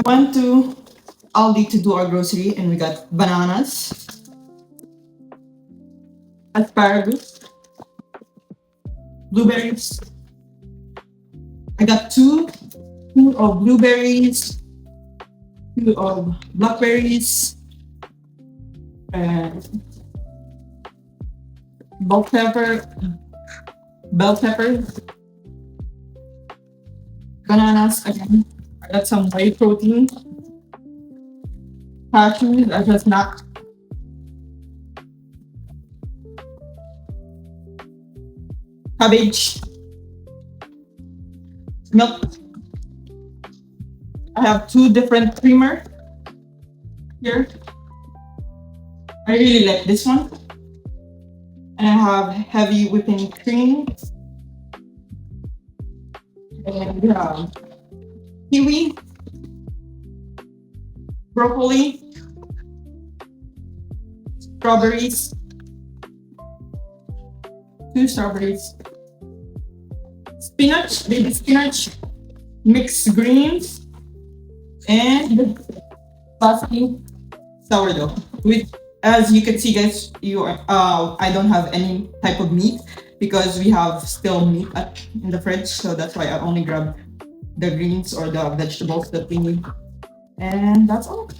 Went to Aldi to do our grocery and we got bananas, asparagus, blueberries. I got two of blueberries, two of blackberries, and bell pepper, bell pepper, bananas again. I got some whey protein, cashews. I just not cabbage, milk. I have two different creamer here. I really like this one. And I have heavy whipping cream. And we have kiwi, broccoli, strawberries, two strawberries, spinach, baby spinach, mixed greens, and lastly, sourdough. Which, as you can see, guys, I don't have any type of meat because we have still meat in the fridge, so that's why I only grab the greens or the vegetables that we need, and that's all.